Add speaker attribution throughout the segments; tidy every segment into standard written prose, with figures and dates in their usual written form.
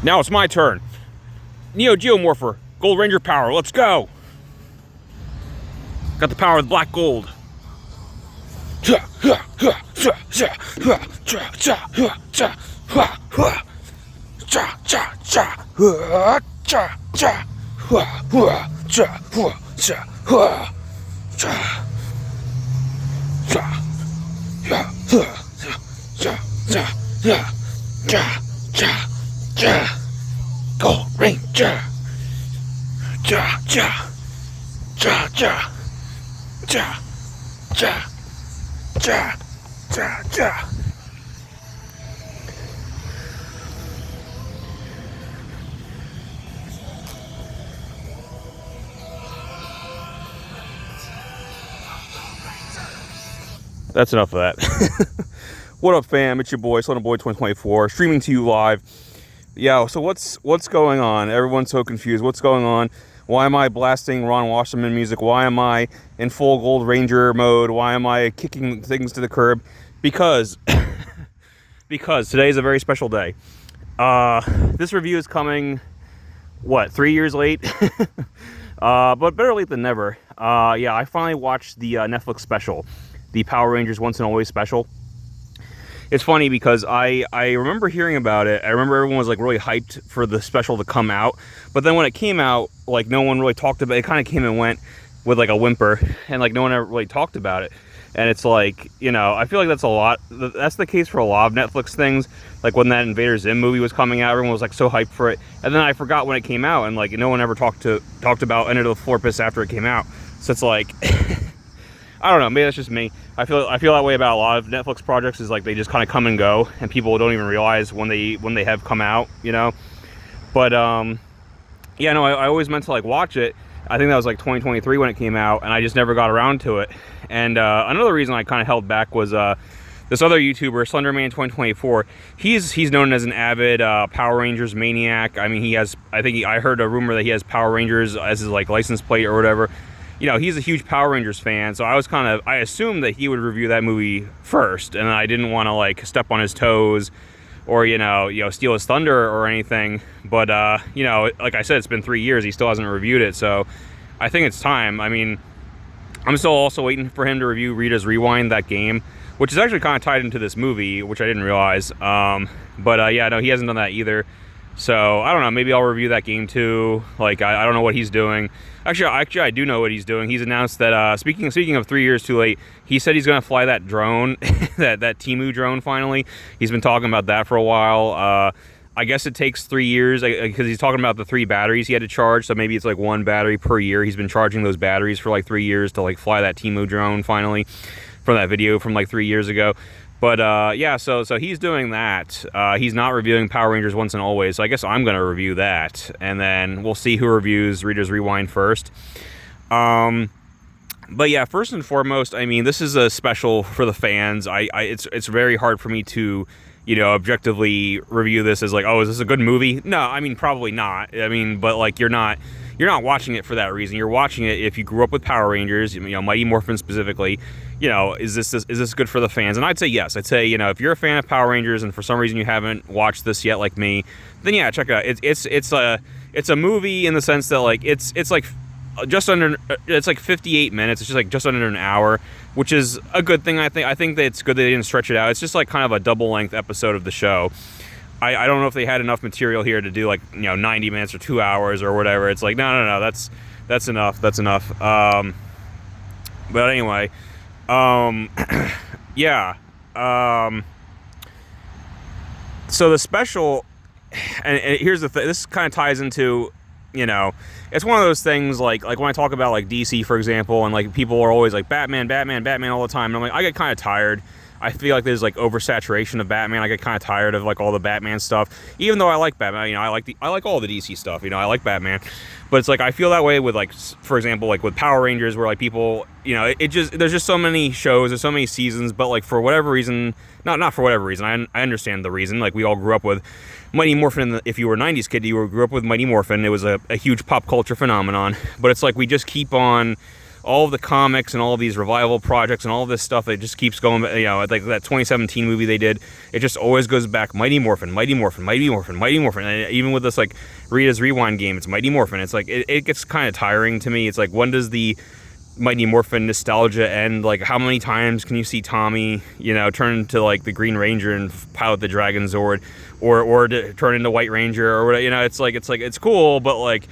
Speaker 1: Now it's my turn. Neo Geomorpher, Gold Ranger power, let's go! Got the power of the black gold. Gold Ranger. Ja, ja, ja, ja, ja, ja, ja, ja, ja. That's enough of that. What up, fam? It's your boy, Son of Boy 2024, streaming to you live. Yeah, so what's going on? Everyone's so confused. What's going on? Why am I blasting Ron Wasserman music? Why am I in full Gold Ranger mode? Why am I kicking things to the curb? Because today is a very special day. This review is coming, 3 years late? But better late than never. Yeah, I finally watched the Netflix special, the Power Rangers Once and Always special. It's funny because I remember hearing about it. I remember everyone was like really hyped for the special to come out. But then when it came out, like no one really talked about it. It kind of came and went with like a whimper, and like no one ever really talked about it. And it's like, you know, I feel like that's the case for a lot of Netflix things. Like when that Invader Zim movie was coming out, everyone was like so hyped for it. And then I forgot when it came out, and like no one ever talked about Enter the Floor Piss after it came out. So it's like I don't know, maybe that's just me. I feel that way about a lot of Netflix projects, is like they just kind of come and go, and people don't even realize when they have come out, you know. But yeah, no, I always meant to like watch it. I think that was like 2023 when it came out, and I just never got around to it. And another reason I kind of held back was this other YouTuber, Slenderman 2024. He's known as an avid Power Rangers maniac. I mean, I heard a rumor that he has Power Rangers as his like license plate or whatever. You know, he's a huge Power Rangers fan, so I assumed that he would review that movie first, and I didn't want to like step on his toes or you know steal his thunder or anything. But you know, like I said, it's been 3 years, he still hasn't reviewed it, so I think it's time. I mean, I'm still also waiting for him to review Rita's Rewind, that game, which is actually kind of tied into this movie, which I didn't realize. But yeah, no, he hasn't done that either. So I don't know, maybe I'll review that game too. Like I don't know what he's doing. Actually, I do know what he's doing. He's announced that speaking of 3 years too late, he said he's going to fly that drone, that Temu drone. Finally, he's been talking about that for a while. I guess it takes 3 years because he's talking about the 3 batteries he had to charge. So maybe it's like 1 battery per year. He's been charging those batteries for like 3 years to like fly that Temu drone finally, from that video from like 3 years ago. But yeah, so he's doing that. He's not reviewing Power Rangers Once and Always, so I guess I'm going to review that. And then we'll see who reviews Rita's Rewind first. But yeah, first and foremost, I mean, this is a special for the fans. It's very hard for me to, you know, objectively review this as like, oh, is this a good movie? No, I mean, probably not. I mean, but like you're not watching it for that reason. You're watching it if you grew up with Power Rangers, you know, Mighty Morphin specifically. You know, is this good for the fans? And I'd say yes. I'd say, you know, if you're a fan of Power Rangers and for some reason you haven't watched this yet, like me, then yeah, check it out. It's a movie in the sense that like it's like just under, it's like 58 minutes. It's just like just under an hour, which is a good thing. I think that it's good that they didn't stretch it out. It's just like kind of a double length episode of the show. I don't know if they had enough material here to do like, you know, 90 minutes or 2 hours or whatever. It's like no, that's enough. But anyway, yeah. So the special, and here's the thing. This kind of ties into, you know, it's one of those things like when I talk about like DC, for example, and like people are always like Batman all the time, and I'm like, I get kind of tired. I feel like there's like oversaturation of Batman. I get kind of tired of like all the Batman stuff, even though I like Batman. You know, I like all the DC stuff. You know, I like Batman, but it's like I feel that way with like, for example, like with Power Rangers, where like people, you know, there's just so many shows, there's so many seasons, but like for whatever reason, not for whatever reason, I understand the reason. Like we all grew up with Mighty Morphin. If you were a 90s kid, you grew up with Mighty Morphin. It was a huge pop culture phenomenon, but it's like we just keep on all of the comics and all of these revival projects and all of this stuff that just keeps going, like that 2017 movie they did, it just always goes back, Mighty Morphin, Mighty Morphin, Mighty Morphin, Mighty Morphin. And even with this, like, Rita's Rewind game, it's Mighty Morphin. It's like, it gets kind of tiring to me. It's like, when does the Mighty Morphin nostalgia end? Like, how many times can you see Tommy, turn into, like, the Green Ranger and pilot the Dragon Zord, or to turn into White Ranger, or whatever? It's cool, but, like,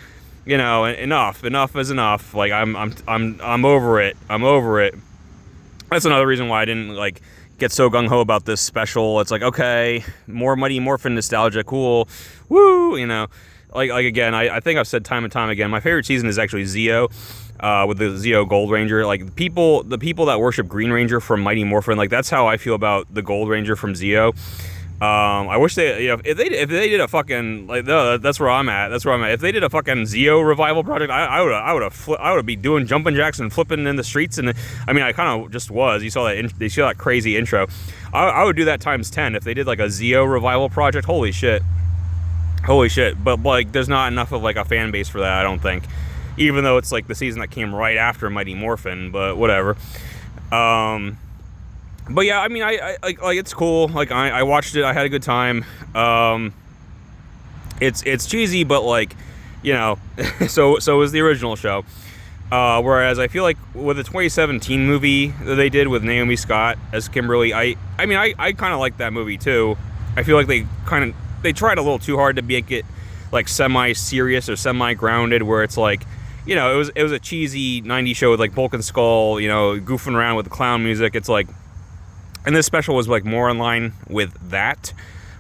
Speaker 1: enough is enough. Like, I'm over it. That's another reason why I didn't, like, get so gung-ho about this special. It's like, okay, more Mighty Morphin nostalgia, cool, woo, Like again, I think I've said time and time again, my favorite season is actually Zeo, with the Zeo Gold Ranger. Like, the people that worship Green Ranger from Mighty Morphin, like, that's how I feel about the Gold Ranger from Zeo. I wish they, if they did a fucking, like, no, that's where I'm at. If they did a fucking Zeo revival project, I would be doing jumping jacks and flipping in the streets. And I mean, I kind of just was. You saw that crazy intro. I would do that times 10 if they did, like, a Zeo revival project. Holy shit. But, like, there's not enough of, like, a fan base for that, I don't think. Even though it's, like, the season that came right after Mighty Morphin, but whatever. But yeah, I mean, I like it's cool. Like, I watched it, I had a good time. It's cheesy, but, like, so was the original show. Whereas I feel like with the 2017 movie that they did with Naomi Scott as Kimberly, I kind of like that movie too. I feel like they tried a little too hard to make it, like, semi-serious or semi-grounded, where it's like, it was a cheesy 90s show with, like, Bulk and Skull, goofing around with the clown music. It's like, and this special was, like, more in line with that.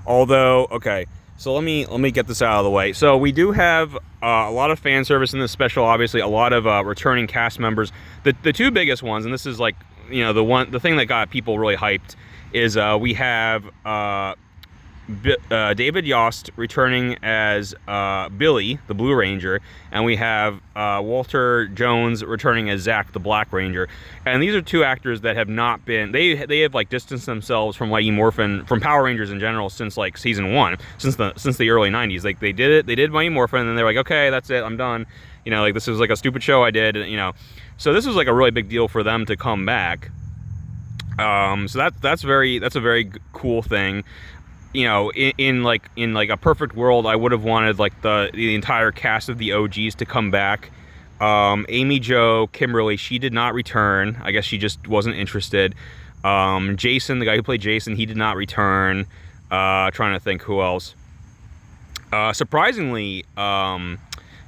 Speaker 1: Although, okay, so let me get this out of the way. So we do have a lot of fan service in this special. Obviously, a lot of returning cast members. The two biggest ones, and this is, like, the thing that got people really hyped, is we have David Yost returning as Billy, the Blue Ranger, and we have Walter Jones returning as Zach, the Black Ranger. And these are two actors that have not been, they have, like, distanced themselves from Mighty Morphin, from Power Rangers in general, since, like, season 1, since the early 90s. Like, they did Mighty Morphin, and then they're like, okay, that's it, I'm done. Like, this was, like, a stupid show I did, So this was, like, a really big deal for them to come back. So that's a very cool thing. In a perfect world, I would have wanted, like, the entire cast of the OGs to come back. Amy Jo, Kimberly, she did not return. I guess she just wasn't interested. Jason, the guy who played Jason, he did not return. Trying to think who else. Surprisingly,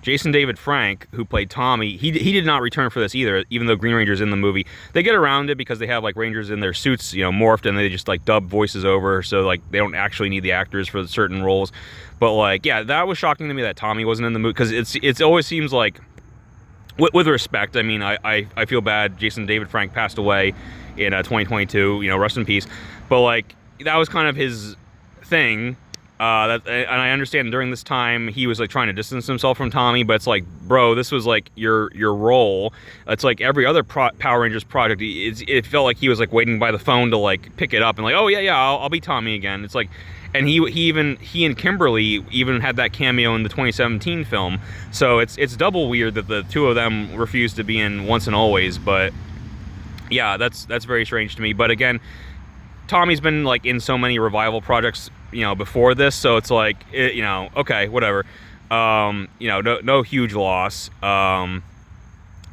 Speaker 1: Jason David Frank, who played Tommy, he did not return for this either, even though Green Ranger's in the movie. They get around it because they have, like, Rangers in their suits, morphed, and they just, like, dub voices over, so, like, they don't actually need the actors for certain roles. But, like, yeah, that was shocking to me that Tommy wasn't in the movie, because it always seems like, with respect, I mean, I feel bad Jason David Frank passed away in 2022, rest in peace. But, like, that was kind of his thing. And I understand during this time he was, like, trying to distance himself from Tommy, but it's like, bro, this was, like, your role. It's like every other Power Rangers project. It felt like he was, like, waiting by the phone to, like, pick it up and, like, oh yeah, I'll be Tommy again. It's like, and he and Kimberly even had that cameo in the 2017 film. So it's double weird that the two of them refused to be in Once and Always. But yeah, that's very strange to me. But again, Tommy's been, like, in so many revival projects, before this, so it's like, okay, whatever. No huge loss. And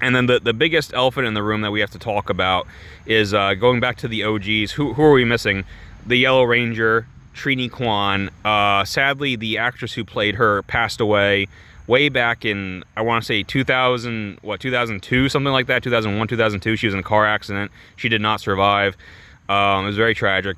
Speaker 1: then the biggest elephant in the room that we have to talk about is going back to the OGs. Who are we missing? The Yellow Ranger, Trini Kwan. Sadly, the actress who played her passed away way back in, I want to say 2002, something like that, 2001, 2002. She was in a car accident. She did not survive. It was very tragic.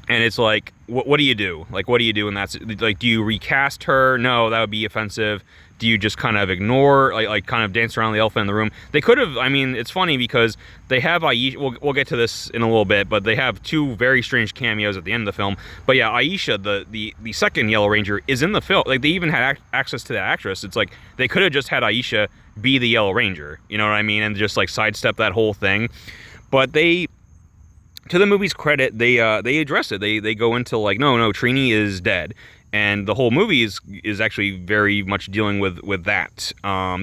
Speaker 1: And it's like, what do you do? Like, what do you do? And that's, like, do you recast her? No, that would be offensive. Do you just kind of ignore, like kind of dance around the elephant in the room? They could have, I mean, it's funny because they have Aisha, we'll get to this in a little bit, but they have two very strange cameos at the end of the film. But yeah, Aisha, the second Yellow Ranger, is in the film. Like, they even had access to that actress. It's like, they could have just had Aisha be the Yellow Ranger, you know what I mean? And just, like, sidestep that whole thing. But to the movie's credit, they address it. They go into, like, no, Trini is dead. and the whole movie is actually very much dealing with that.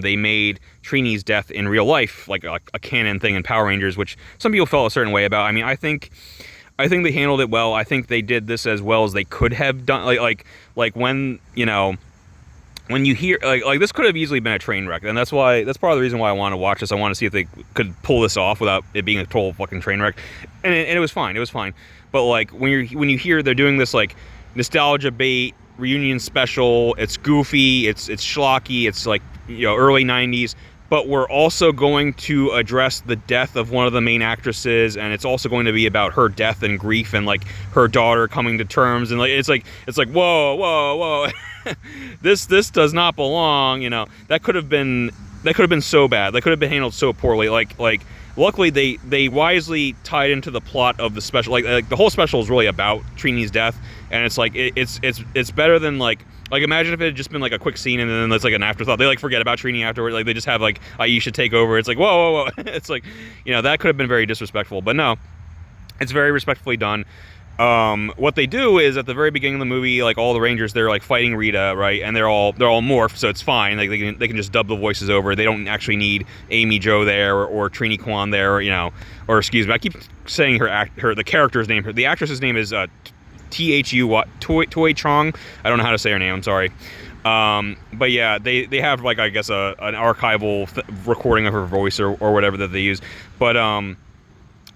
Speaker 1: They made Trini's death in real life like a canon thing in Power Rangers, which some people felt a certain way about. I mean, I think they handled it well. I think they did this as well as they could have done. Like when, you know, when you hear like this could have easily been a train wreck, and that's part of the reason why I want to watch this. I want to see if they could pull this off without it being a total fucking train wreck, and it was fine. It was fine. But like when you hear they're doing this like nostalgia bait reunion special, it's goofy, it's schlocky, it's like, you know, early 90s. But we're also going to address the death of one of the main actresses, and it's also going to be about her death and grief and like her daughter coming to terms, and like it's like whoa. this does not belong, you know. That could have been so bad. That could have been handled so poorly. Like luckily they wisely tied into the plot of the special. Like the whole special is really about Trini's death, and it's like it's better than like imagine if it had just been like a quick scene and then it's like an afterthought. They like forget about Trini afterwards. Like they just have like Aisha take over. It's like whoa. It's like, you know, that could have been very disrespectful. But no, it's very respectfully done. What they do is at the very beginning of the movie, like all the Rangers, they're like fighting Rita, right? And they're all morphed, so it's fine. Like they can just dub the voices over. They don't actually need Amy Jo there or Trini Kwan there, you know. Or excuse me, I keep saying the character's name. The actress's name is Tui Chong. I don't know how to say her name. I'm sorry. But yeah, they have like, I guess an archival recording of her voice or whatever that they use. But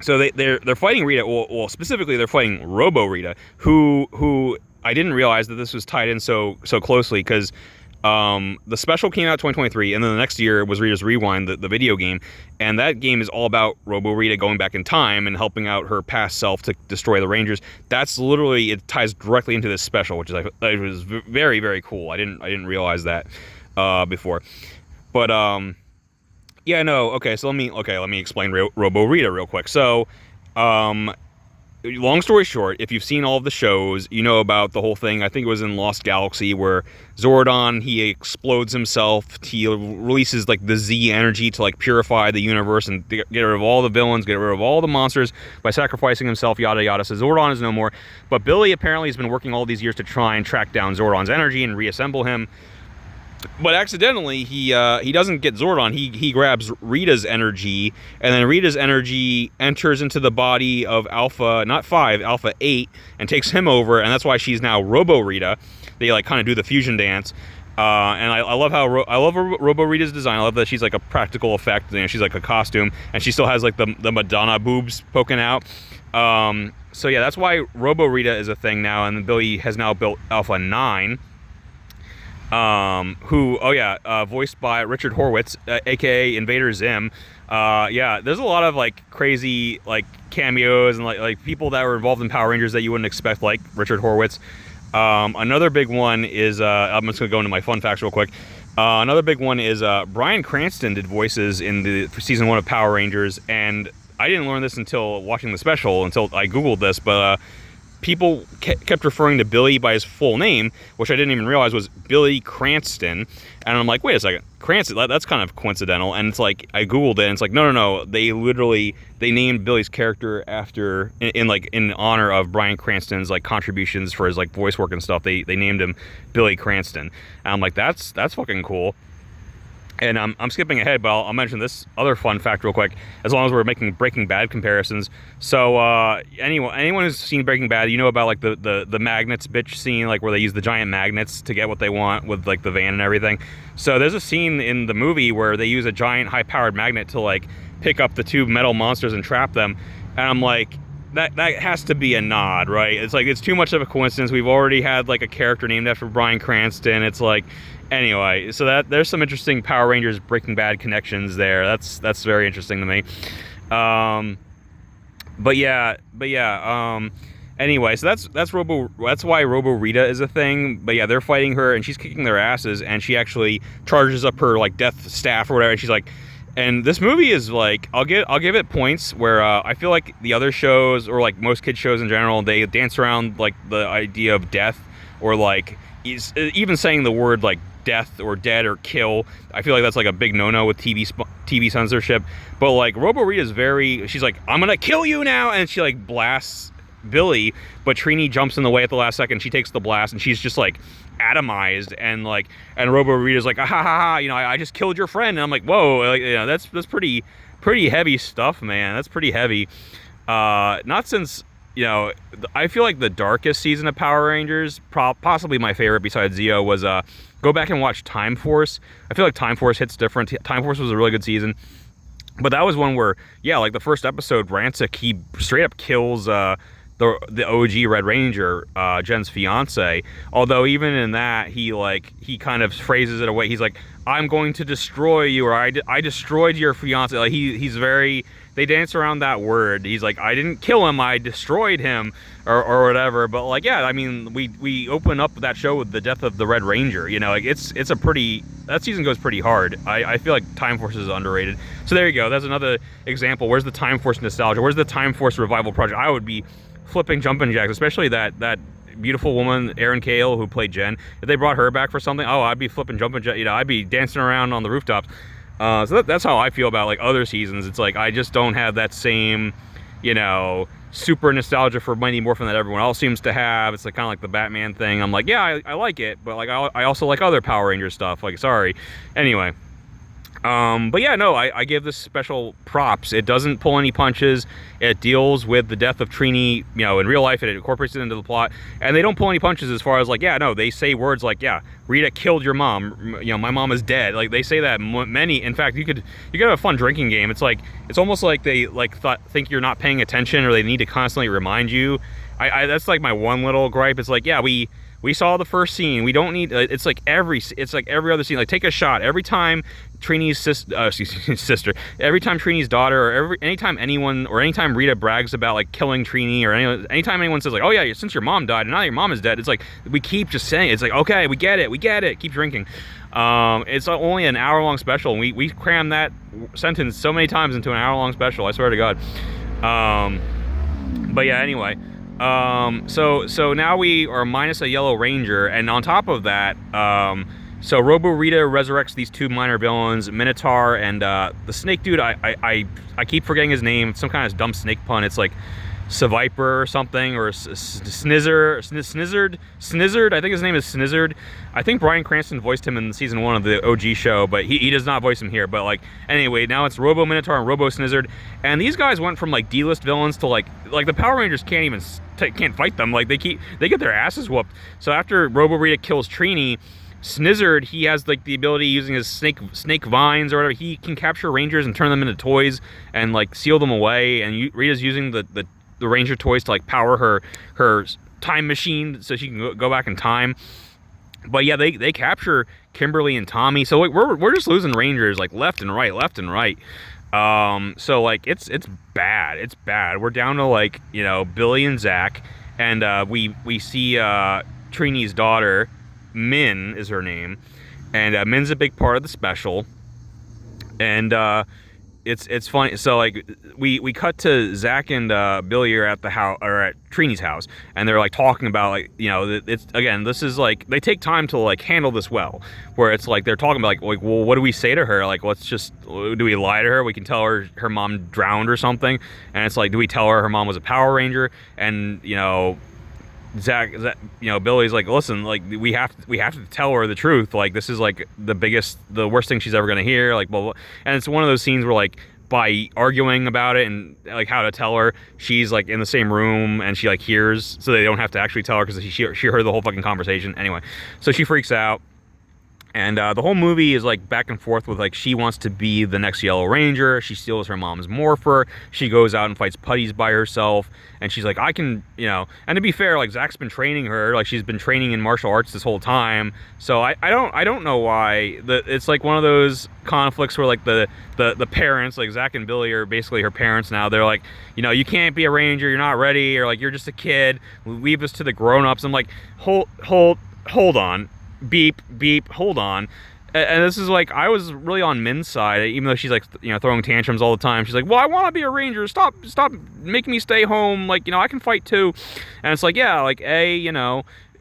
Speaker 1: so they're fighting Rita. Well, specifically they're fighting Robo Rita, who I didn't realize that this was tied in so closely, because the special came out 2023, and then the next year was Rita's Rewind, the video game, and that game is all about Robo Rita going back in time and helping out her past self to destroy the Rangers. That's literally, it ties directly into this special, which is it was very, very cool. I didn't realize that before, but yeah, no, okay. So let me explain Robo Rita real quick. So, long story short, if you've seen all of the shows, you know about the whole thing. I think it was in Lost Galaxy where Zordon, he explodes himself. He releases like the Z energy to like purify the universe and get rid of all the villains, get rid of all the monsters by sacrificing himself, yada yada. So Zordon is no more. But Billy apparently has been working all these years to try and track down Zordon's energy and reassemble him. But accidentally, he doesn't get Zordon. He grabs Rita's energy, and then Rita's energy enters into the body of Alpha, not 5, Alpha 8, and takes him over, and that's why she's now Robo Rita. They like kind of do the fusion dance, and I love how I love Robo Rita's design. I love that she's like a practical effect. You know, she's like a costume, and she still has like the Madonna boobs poking out. So yeah, that's why Robo Rita is a thing now, and Billy has now built Alpha 9. Voiced by Richard Horwitz, aka Invader Zim. Yeah, there's a lot of like crazy like cameos and like people that were involved in Power Rangers that you wouldn't expect, like Richard Horwitz. Another big one is I'm just gonna go into my fun facts real quick. Another big one is Bryan Cranston did voices in the season 1 of Power Rangers, and I didn't learn this until watching the special, until I googled this, but people kept referring to Billy by his full name, which I didn't even realize was Billy Cranston. And I'm like, wait a second, Cranston, that's kind of coincidental. And it's like, I googled it, and it's like, no, they named Billy's character after, in honor of Bryan Cranston's like contributions for his like voice work and stuff. They named him Billy Cranston, and I'm like, that's fucking cool. And I'm skipping ahead, but I'll mention this other fun fact real quick, as long as we're making Breaking Bad comparisons. So anyone who's seen Breaking Bad, you know about like the magnets bitch scene, like where they use the giant magnets to get what they want with like the van and everything. So there's a scene in the movie where they use a giant high-powered magnet to like pick up the 2 metal monsters and trap them. And I'm like, that has to be a nod, right? It's like, it's too much of a coincidence. We've already had like a character named after Bryan Cranston. It's like, anyway, so that there's some interesting Power Rangers Breaking Bad connections there. That's very interesting to me. Anyway, so that's why Robo Rita is a thing. But yeah, they're fighting her and she's kicking their asses, and she actually charges up her like death staff or whatever, and she's like, and this movie is like, I'll give it points where I feel like the other shows, or like most kids shows in general, they dance around like the idea of death, or like even saying the word like death or dead or kill. I feel like that's like a big no-no with TV censorship. But like Robo Rita is she's like, I'm gonna kill you now, and she like blasts Billy, but Trini jumps in the way at the last second. She takes the blast, and she's just like atomized, and Robo Rita's like, ah, ha ha ha, I just killed your friend, and I'm like, whoa, like, that's pretty heavy stuff, man. That's pretty heavy. Not since, I feel like the darkest season of Power Rangers, possibly my favorite besides Zeo, was go back and watch Time Force. I feel like Time Force hits different. Time Force was a really good season. But that was one where, like the first episode, Rancic, he straight up kills the OG Red Ranger, Jen's fiance. Although even in that, he kind of phrases it away. He's like, I'm going to destroy you, or I destroyed your fiance. Like he's very, they dance around that word. He's like, I didn't kill him, I destroyed him, or whatever. But like, yeah, I mean, we open up that show with the death of the Red Ranger. It's a pretty, that season goes pretty hard. I feel like Time Force is underrated. So there you go. That's another example. Where's the Time Force nostalgia? Where's the Time Force revival project? I would be flipping jumping jacks, especially that beautiful woman, Erin Cale, who played Jen. If they brought her back for something, I'd be flipping jumping jacks. I'd be dancing around on the rooftops. So that's how I feel about like other seasons. It's like I just don't have that same, super nostalgia for Mighty Morphin that everyone else seems to have. It's like kind of like the Batman thing. I'm like, yeah, I like it, but like I also like other Power Ranger stuff. Like, sorry. Anyway. But yeah, no, I give this special props. It doesn't pull any punches. It deals with the death of Trini, in real life, and it incorporates it into the plot. And they don't pull any punches as far as like, they say words like, Rita killed your mom. My mom is dead. Like they say that many. In fact, you could have a fun drinking game. It's like, it's almost like they think you're not paying attention, or they need to constantly remind you. That's like my one little gripe. It's like, we saw the first scene. We don't need. It's like every other scene. Like take a shot every time Trini's sister. Every time Trini's daughter, or anytime anyone, or anytime Rita brags about like killing Trini, or anytime anyone says like, oh yeah, since your mom died and now your mom is dead. It's like we keep just saying it. It's like, okay, we get it. Keep drinking. It's only an hour-long special, and we crammed that sentence so many times into an hour-long special. I swear to God. But yeah, anyway. So now we are minus a Yellow Ranger, and on top of that, so Robo Rita resurrects these two minor villains, Minotaur and the snake dude. I keep forgetting his name. It's some kind of dumb snake pun. It's like Saviper or something, or Snizzard. I think his name is Snizzard. I think Bryan Cranston voiced him in season 1 of the OG show, but he does not voice him here. But like, anyway, now it's Robo Minotaur and Robo Snizzard, and these guys went from like D-list villains to like the Power Rangers can't fight them. Like they get their asses whooped. So after Robo Rita kills Trini, Snizzard, he has like the ability, using his snake vines or whatever, he can capture Rangers and turn them into toys and like seal them away. And Rita's using the Ranger toys to like power her time machine so she can go back in time. But yeah, they capture Kimberly and Tommy. So like we're just losing Rangers like left and right. So like it's bad. It's bad. We're down to like, Billy and Zach, and we see Trini's daughter, Minh is her name, and Min's a big part of the special. And it's funny. So like we cut to Zach and Billy are at the house, or at Trini's house, and they're like talking about like, it's, again, this is like, they take time to like handle this well, where it's like they're talking about like, well, what do we say to her? Like, do we lie to her? We can tell her mom drowned or something. And it's like, do we tell her mom was a Power Ranger? And Zach, Billy's like, listen, like we have to tell her the truth. Like this is like the worst thing she's ever gonna hear. Like, blah, blah. And it's one of those scenes where like, by arguing about it and like how to tell her, she's like in the same room and she like hears, so they don't have to actually tell her because she heard the whole fucking conversation. Anyway, so she freaks out. And the whole movie is like back and forth with like, she wants to be the next Yellow Ranger. She steals her mom's morpher. She goes out and fights putties by herself. And she's like, I can, and to be fair, like Zach's been training her. Like she's been training in martial arts this whole time. So I don't know why. It's like one of those conflicts where like the parents, like Zach and Billy are basically her parents now. They're like, you can't be a ranger. You're not ready. Or like, you're just a kid. Leave this to the grown-ups. I'm like, hold on. Beep, hold on. And this is like, I was really on Min's side, even though she's like, throwing tantrums all the time. She's like, well, I want to be a ranger. Stop making me stay home. Like, I can fight too. And it's like, yeah, like,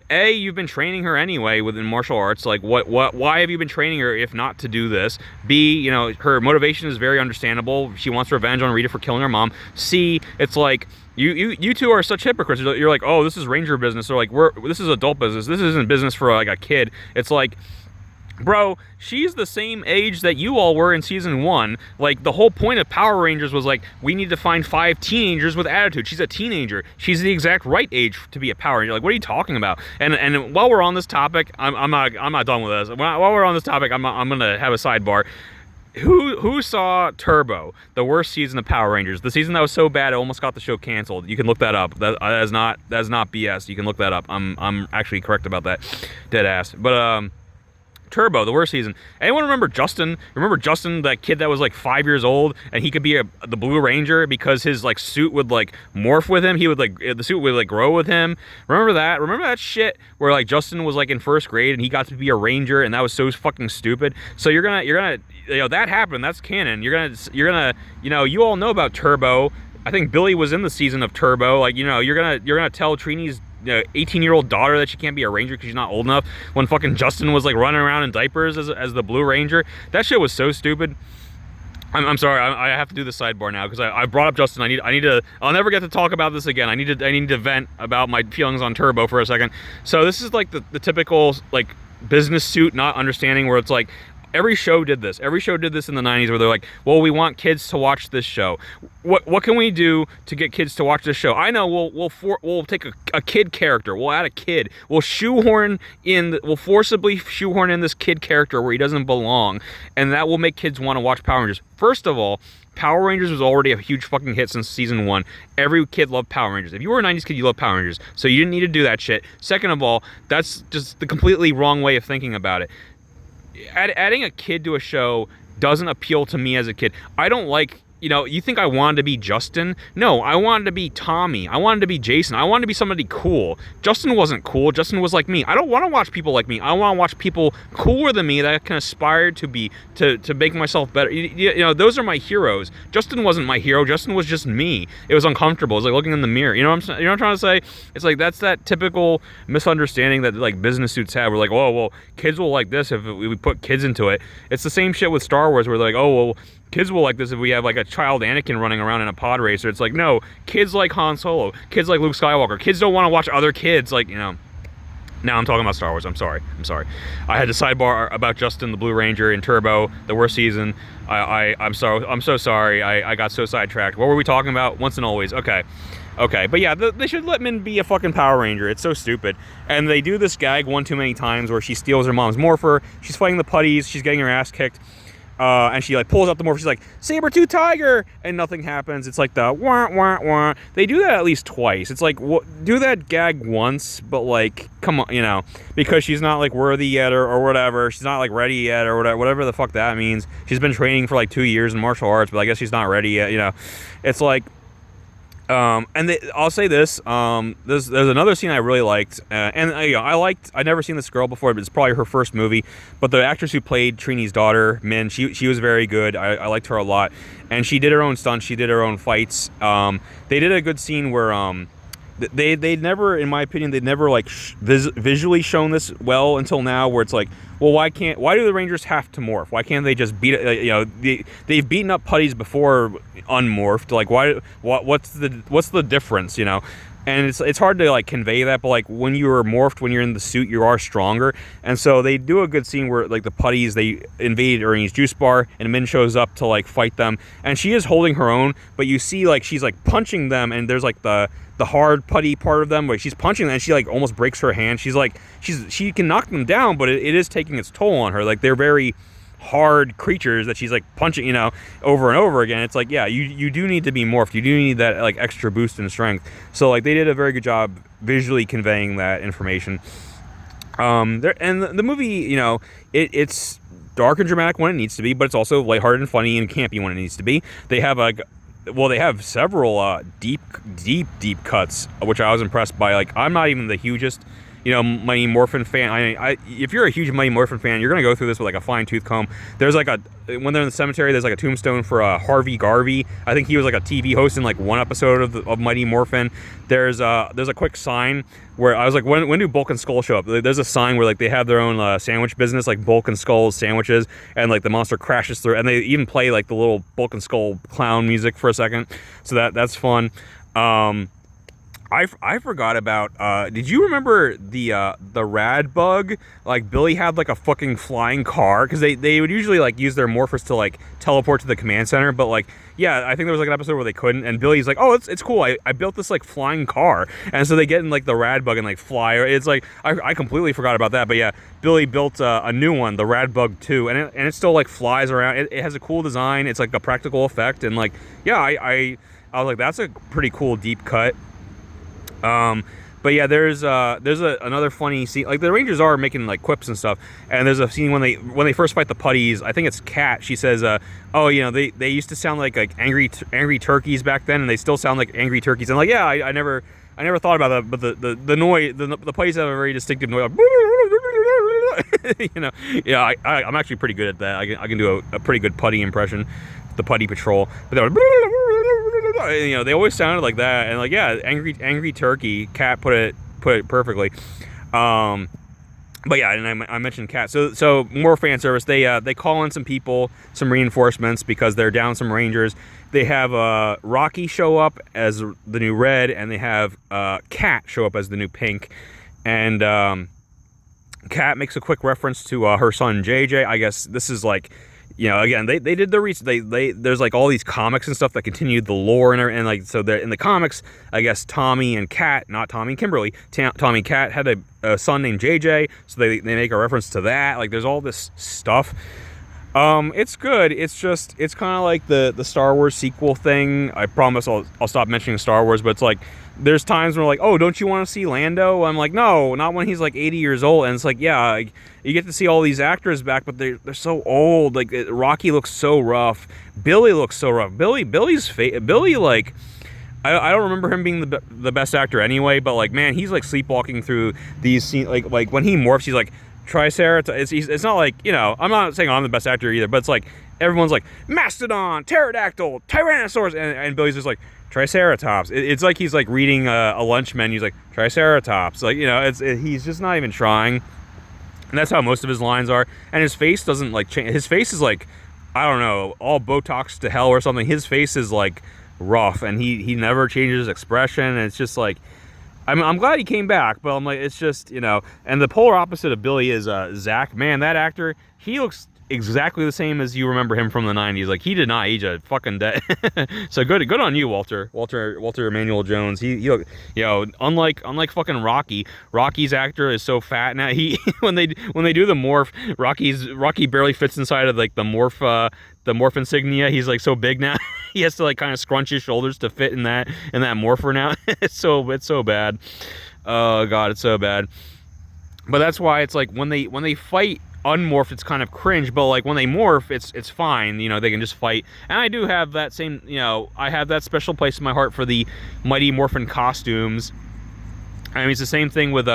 Speaker 1: A, you've been training her anyway within martial arts. Like, why have you been training her if not to do this? B, you know, her motivation is very understandable. She wants revenge on Rita for killing her mom. C, it's like, you two are such hypocrites. You're like, oh, this is Ranger business. Or like, this is adult business. This isn't business for like a kid. It's like, bro, she's the same age that you all were in season 1. Like, the whole point of Power Rangers was like, we need to find 5 teenagers with attitude. She's a teenager. She's the exact right age to be a Power Ranger. Like, what are you talking about? And while we're on this topic, I'm not done with this. While we're on this topic, I'm gonna have a sidebar. Who saw Turbo, the worst season of Power Rangers? The season that was so bad it almost got the show canceled. You can look that up. That's not BS. You can look that up. I'm actually correct about that. Dead ass. But Turbo, the worst season. Anyone remember Justin? Remember Justin, that kid that was like 5 years old, and he could be the Blue Ranger because his like suit would like morph with him. He would like, the suit would like grow with him. Remember that? Remember that shit where like Justin was like in 1st grade and he got to be a Ranger, and that was so fucking stupid. So you're gonna, you know, that happened. That's canon. You're gonna, you know, you all know about Turbo. I think Billy was in the season of Turbo. Like, you know, you're gonna tell Trini's 18-year-old daughter that she can't be a Ranger because she's not old enough, when fucking Justin was like running around in diapers as the Blue Ranger. That shit was so stupid. I'm sorry, I have to do the sidebar now because I brought up Justin. I need to. I'll never get to talk about this again. I need to vent about my feelings on Turbo for a second. So this is like the typical like business suit not understanding, where it's like, every show did this. Every show did this in the 90s, where they're like, well, we want kids to watch this show. What can we do to get kids to watch this show? I know, we'll take a kid character. We'll add a kid. We'll forcibly shoehorn in this kid character where he doesn't belong, and that will make kids want to watch Power Rangers. First of all, Power Rangers was already a huge fucking hit since season 1. Every kid loved Power Rangers. If you were a 90s kid, you loved Power Rangers. So you didn't need to do that shit. Second of all, that's just the completely wrong way of thinking about it. Adding a kid to a show doesn't appeal to me as a kid. I don't like, you know, you think I wanted to be Justin? No, I wanted to be Tommy. I wanted to be Jason. I wanted to be somebody cool. Justin wasn't cool. Justin was like me. I don't want to watch people like me. I want to watch people cooler than me that I can aspire to be, to make myself better. You know, those are my heroes. Justin wasn't my hero. Justin was just me. It was uncomfortable. It was like looking in the mirror. You know what I'm trying to say? It's like, that's that typical misunderstanding that like business suits have. We're like, oh, well, kids will like this if we put kids into it. It's the same shit with Star Wars, where they're like, oh, well, kids will like this if we have like a child Anakin running around in a pod racer. It's like, no, kids like Han Solo, kids like Luke Skywalker. Kids don't want to watch other kids, like, you know. Now I'm talking about Star Wars. I'm sorry. I had to sidebar about Justin, the Blue Ranger, in Turbo, the worst season. I'm so sorry. I got so sidetracked. What were we talking about? Once and Always. Okay. But yeah, they should let Minh be a fucking Power Ranger. It's so stupid. And they do this gag one too many times where she steals her mom's morpher. She's fighting the putties. She's getting her ass kicked. And she like pulls out the morph. She's like, Saber-tooth tiger, and nothing happens. It's like the wah wah wah. They do that at least twice. It's like, do that gag once, but like, come on, you know, because she's not like worthy yet or whatever. She's not like ready yet or whatever the fuck that means. She's been training for like 2 years in martial arts, but I guess she's not ready yet. You know, it's like. I'll say this. There's another scene I really liked, and you know, I'd never seen this girl before, but it's probably her first movie. But the actress who played Trini's daughter, Minh, she was very good. I liked her a lot, and she did her own stunts. She did her own fights. They did a good scene where they never, in my opinion, they'd never like visually shown this well until now, where it's like, well, why do the Rangers have to morph? Why can't they just beat it? You know, they've beaten up putties before unmorphed. Like, what's the difference? You know, and it's hard to like convey that, but like when you are morphed, when you're in the suit, you are stronger. And so they do a good scene where like the putties, they invade Ernie's juice bar, and Minh shows up to like fight them, and she is holding her own, but you see like she's like punching them, and there's like the hard putty part of them where she's punching them and she like almost breaks her hand. She's like, she can knock them down, but it is taking its toll on her. Like, they're very hard creatures that she's like punching, you know, over and over again. It's like, yeah, you do need to be morphed. You do need that like extra boost in strength. So like they did a very good job visually conveying that information. And the movie, you know, it's dark and dramatic when it needs to be, but it's also lighthearted and funny and campy when it needs to be. They have several deep cuts, which I was impressed by. Like, I'm not even the hugest, Mighty Morphin fan, if you're a huge Mighty Morphin fan, you're gonna go through this with like a fine tooth comb. There's like when they're in the cemetery, there's like a tombstone for Harvey Garvey. I think he was like a TV host in like one episode of Mighty Morphin. There's a quick sign where I was like, when do Bulk and Skull show up? There's a sign where like they have their own sandwich business, like Bulk and Skull's sandwiches, and like the monster crashes through, and they even play like the little Bulk and Skull clown music for a second. So that's fun. I forgot about, did you remember the rad bug? Like, Billy had, like, a fucking flying car, because they would usually, like, use their morphers to, like, teleport to the command center, but, like, yeah, I think there was, like, an episode where they couldn't, and Billy's like, oh, it's cool, I built this, like, flying car, and so they get in, like, the rad bug and, like, fly. It's, like, I completely forgot about that, but, yeah, Billy built a new one, the rad bug 2, and it still, like, flies around. It has a cool design, it's, like, a practical effect, and, like, yeah, I was like, that's a pretty cool deep cut. But yeah, there's another funny scene. Like, the Rangers are making like quips and stuff, and there's a scene when they first fight the putties. I think it's Kat. She says, "Oh, they used to sound like angry turkeys back then, and they still sound like angry turkeys." And like, yeah, I never thought about that, but the noise, the putties have a very distinctive noise. Like, yeah, I'm actually pretty good at that. I can do a pretty good putty impression, the Putty Patrol. But they were, they always sounded like that, and like, yeah, angry turkey. Kat put it perfectly. But yeah, and I mentioned Kat. So more fan service. They call in some people, some reinforcements, because they're down some Rangers. They have Rocky show up as the new Red, and they have Kat show up as the new Pink. And Kat makes a quick reference to her son JJ. I guess this is like, again, they did the research. There's like all these comics and stuff that continued the lore, and like, so they're in the comics. I guess Tommy and Kat, not Tommy and Kimberly, Tommy and Kat had a son named JJ, so they make a reference to that. Like, there's all this stuff. It's good. It's kind of like the Star Wars sequel thing. I promise I'll stop mentioning Star Wars, but it's like, there's times where like, oh, don't you want to see Lando? I'm like, no, not when he's like 80 years old. And it's like, yeah, you get to see all these actors back, but they're so old. Like, Rocky looks so rough. Billy looks so rough. Billy like, I don't remember him being the best actor anyway, but like, man, he's like sleepwalking through these scenes. Like when he morphs, he's like Triceratops. It's not like, I'm not saying I'm the best actor either, but it's like everyone's like Mastodon, Pterodactyl, Tyrannosaurus, and Billy's just like Triceratops. It's like he's like reading a lunch menu. He's like Triceratops. Like, he's just not even trying. And that's how most of his lines are. And his face doesn't like change. His face is like, I don't know, all Botox to hell or something. His face is like rough, and he never changes expression. And it's just like, I'm glad he came back, but I'm like, it's just, and the polar opposite of Billy is Zach. Man, that actor, he looks exactly the same as you remember him from the 90s. Like, he did not age a fucking day. So good on you, Walter Emmanuel Jones. He unlike fucking Rocky's actor is so fat now. He when they do the morph, Rocky barely fits inside of like the morph insignia. He's like so big now. He has to like kind of scrunch his shoulders to fit in that morpher now. It's so bad. Oh god, it's so bad. But that's why it's like when they fight unmorphed, it's kind of cringe, but like when they morph, it's fine. They can just fight. And I do have that same, I have that special place in my heart for the Mighty Morphin costumes. I mean, it's the same thing with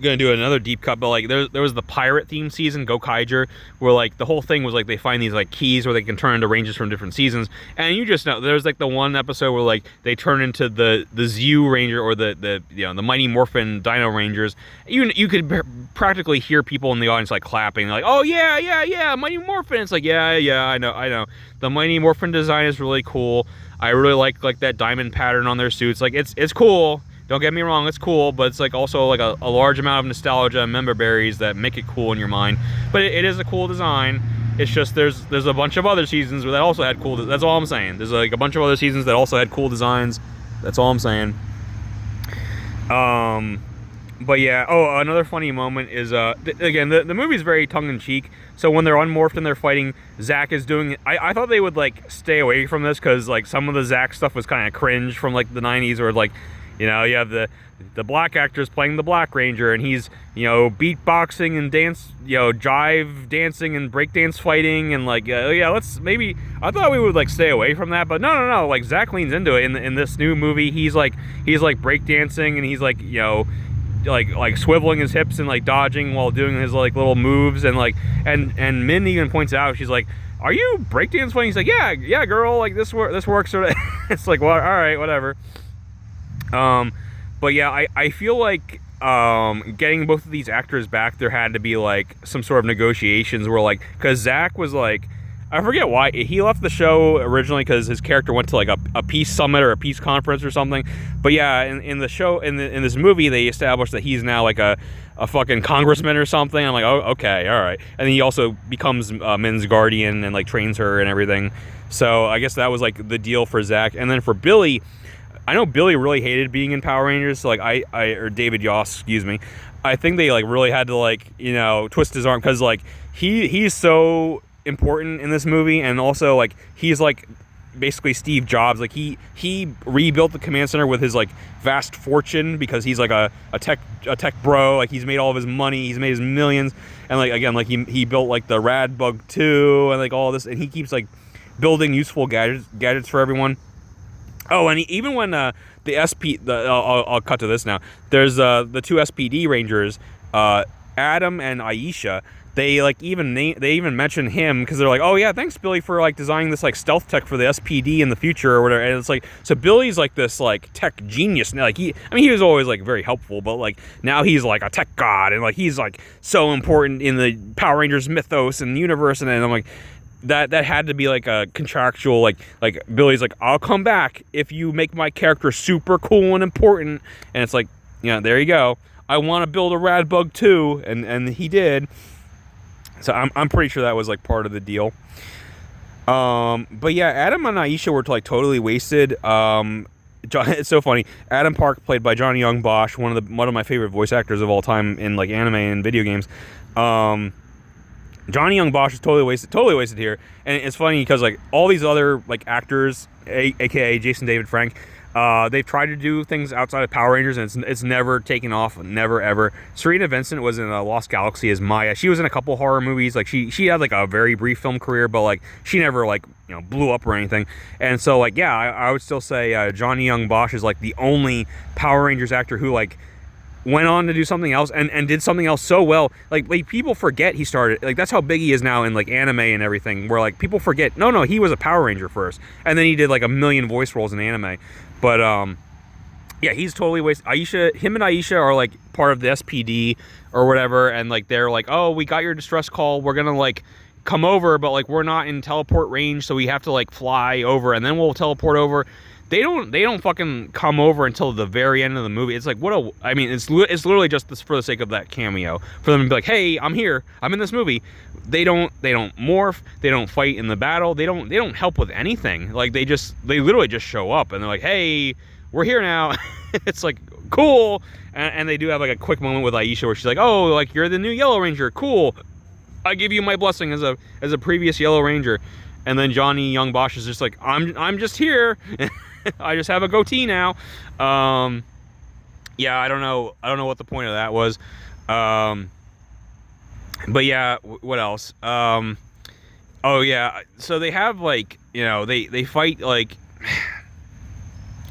Speaker 1: gonna do another deep cut, but like there was the pirate theme season, Gokaiger, where like the whole thing was like they find these like keys where they can turn into Rangers from different seasons, and you just know there's like the one episode where like they turn into the Zyu Ranger, or the Mighty Morphin Dino Rangers. You could practically hear people in the audience like clapping, like, oh yeah, Mighty Morphin. It's like, yeah, I know. The Mighty Morphin design is really cool. I really like that diamond pattern on their suits. Like, it's cool. Don't get me wrong, it's cool, but it's like also like a large amount of nostalgia and member berries that make it cool in your mind. But it is a cool design. It's just there's a bunch of other seasons that also had cool. That's all I'm saying. There's like a bunch of other seasons that also had cool designs. That's all I'm saying. But yeah. Oh, another funny moment is again the movie's very tongue in cheek. So when they're unmorphed and they're fighting, Zach is doing. I thought they would like stay away from this because like some of the Zach stuff was kind of cringe from like the 90s, or like. You have the black actors playing the Black Ranger, and he's, beatboxing and dance, jive dancing and breakdance fighting, and like, let's maybe, I thought we would like stay away from that, but no, like Zach leans into it in this new movie. He's like breakdancing, and he's like, like swiveling his hips and like dodging while doing his like little moves, and like and Minh even points out, she's like, "Are you breakdance playing?" He's like, "Yeah, girl, like this works." Sort of. It's like, well, all right, whatever. But yeah, I feel like getting both of these actors back, there had to be like some sort of negotiations where like, because Zach was like, I forget why he left the show originally, because his character went to like a peace summit or a peace conference or something. But yeah, in the show, in this movie, they established that he's now like a fucking congressman or something. I'm like, oh, okay, all right. And then he also becomes Min's guardian and like trains her and everything. So I guess that was like the deal for Zach. And then for Billy, I know Billy really hated being in Power Rangers. So like or David Yost, excuse me. I think they like really had to like, you know, twist his arm, because like he's so important in this movie, and also like he's like basically Steve Jobs. Like he rebuilt the command center with his like vast fortune, because he's like a tech bro. Like he's made all of his money, he's made his millions, and like again, like he built like the Rad Bug 2 and like all this, and he keeps like building useful gadgets for everyone. Oh, and even when I'll cut to this now. There's the two SPD Rangers, Adam and Aisha. They like they even mention him, because they're like, oh yeah, thanks Billy for like designing this like stealth tech for the SPD in the future or whatever. And it's like, so Billy's like this like tech genius now. Like he was always like very helpful, but like now he's like a tech god, and like he's like so important in the Power Rangers mythos and universe. And I'm like, that had to be like a contractual, like Billy's like, I'll come back if you make my character super cool and important. And it's like, yeah, there you go. I want to build a Rad Bug 2, and he did. So I'm pretty sure that was like part of the deal. But yeah, Adam and Aisha were like totally wasted. It's so funny. Adam Park, played by Johnny Young Bosch, one of my favorite voice actors of all time in like anime and video games. Johnny Young Bosch is totally wasted here. And it's funny because like all these other like actors, aka Jason David Frank, they've tried to do things outside of Power Rangers, and it's never taken off, never ever. Serena Vincent was in Lost Galaxy as Maya. She was in a couple horror movies. Like she had like a very brief film career, but like she never like, you know, blew up or anything. And so like, yeah, I would still say Johnny Young Bosch is like the only Power Rangers actor who like went on to do something else and did something else so well. Like people forget he started, like that's how big he is now in like anime and everything, where like people forget, no, he was a Power Ranger first, and then he did like a million voice roles in anime. But yeah, he's totally wasted. Him and Aisha are like part of the SPD or whatever, and like they're like, oh, we got your distress call, we're gonna like come over, but like we're not in teleport range, so we have to like fly over, and then we'll teleport over. They don't fucking come over until the very end of the movie. It's like, it's literally just this for the sake of that cameo, for them to be like, hey, I'm here, I'm in this movie. They don't morph, they don't fight in the battle, they don't help with anything. Like they literally just show up and they're like, hey, we're here now. It's like, cool. And they do have like a quick moment with Aisha where she's like, oh, like you're the new Yellow Ranger, cool, I give you my blessing as a previous Yellow Ranger. And then Johnny Young Bosch is just like, I'm just here. I just have a goatee now. Yeah, I don't know what the point of that was. But yeah, what else? Oh yeah, so they have like, you know, they fight like.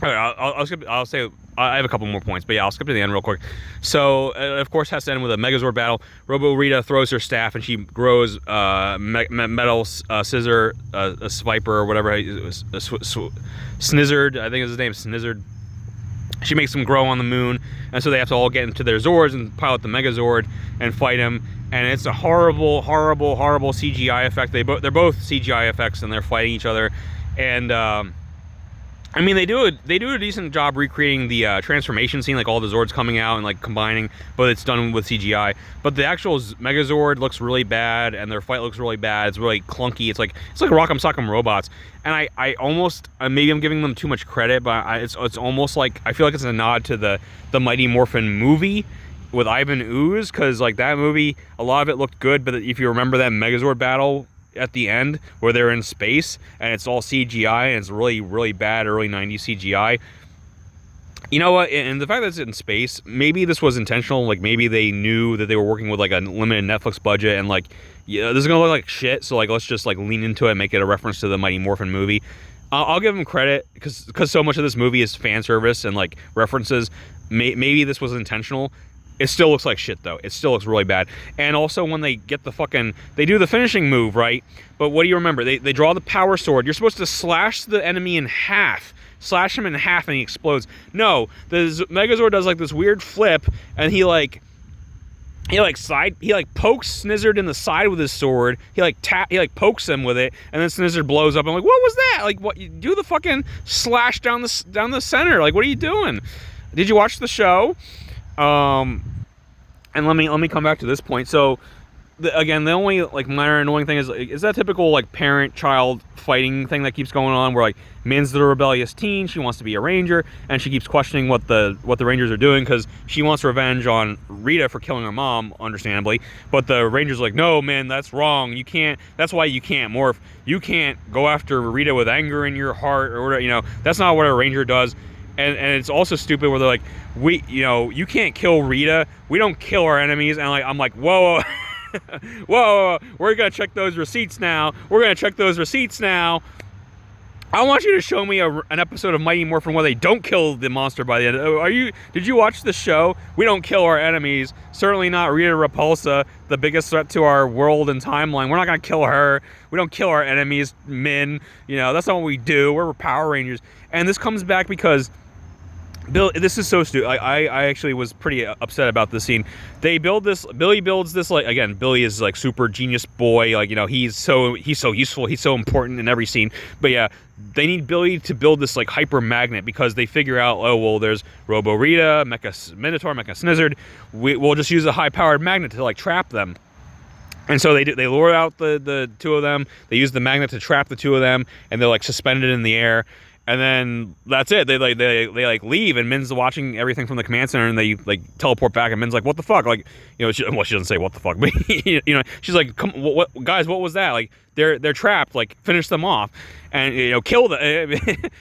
Speaker 1: All right, I'll skip. I'll say I have a couple more points, but yeah, I'll skip to the end real quick. So it of course has to end with a Megazord battle. Robo Rita throws her staff and she grows metal scissor, a Sviper or whatever, Snizzard, I think is his name, Snizzard. She makes them grow on the moon, and so they have to all get into their Zords and pilot the Megazord and fight him. And it's a horrible, horrible, horrible CGI effect. They're both CGI effects, and they're fighting each other. And I mean, they do a decent job recreating the transformation scene, like all the Zords coming out and like combining, but it's done with CGI. But the actual Megazord looks really bad, and their fight looks really bad. It's really clunky. It's like Rock'em Sock'em Robots. And I almost, maybe I'm giving them too much credit, but it's almost like, I feel like it's a nod to the Mighty Morphin movie with Ivan Ooze, because like that movie, a lot of it looked good, but if you remember that Megazord battle at the end where they're in space and it's all CGI and it's really, really bad early 90s CGI. You know what? And the fact that it's in space, maybe this was intentional. Like maybe they knew that they were working with like a limited Netflix budget and like, yeah, this is gonna look like shit. So like, let's just like lean into it and make it a reference to the Mighty Morphin movie. I'll give them credit because so much of this movie is fan service and like references. Maybe this was intentional. It still looks like shit, though. It still looks really bad. And also, when they get they do the finishing move, right? But what do you remember? They draw the power sword. You're supposed to slash the enemy in half. Slash him in half and he explodes. No, the Megazord does like this weird flip, and he pokes Snizzard in the side with his sword. He pokes him with it, and then Snizzard blows up. I'm like, what was that? Like, what? You do the fucking slash down the center. Like, what are you doing? Did you watch the show? And let me come back to this point. So, again, the only like minor annoying thing is that typical like parent-child fighting thing that keeps going on, where like Min's the rebellious teen, she wants to be a ranger, and she keeps questioning what the rangers are doing because she wants revenge on Rita for killing her mom, understandably. But the rangers are like, no, Min, that's wrong. You can't. That's why you can't morph. You can't go after Rita with anger in your heart or whatever. You know, that's not what a ranger does. And it's also stupid where they're like, you can't kill Rita. We don't kill our enemies. And I'm like, whoa. Whoa, we're gonna check those receipts now. I want you to show me an episode of Mighty Morphin where they don't kill the monster by the end. Did you watch the show? We don't kill our enemies. Certainly not Rita Repulsa, the biggest threat to our world and timeline. We're not gonna kill her. We don't kill our enemies, Min. You know, that's not what we do. We're Power Rangers. And this comes back because Bill, this is so stupid. I actually was pretty upset about this scene. Billy builds this, like, again, Billy is like super genius boy, like, you know, he's so useful, he's so important in every scene. But yeah, they need Billy to build this like hyper magnet because they figure out, oh well, there's Robo Rita, Mecha Minotaur, Mecha Snizzard. We'll just use a high powered magnet to like trap them. And so they lure out the two of them. They use the magnet to trap the two of them, and they're like suspended in the air. And then that's it. They leave, and Min's watching everything from the command center, and they like teleport back, and Min's like, "What the fuck?" Like, you know, she doesn't say what the fuck, but you know, she's like, "Come, what guys? What was that? Like, they're trapped. Like, finish them off, and you know, kill them."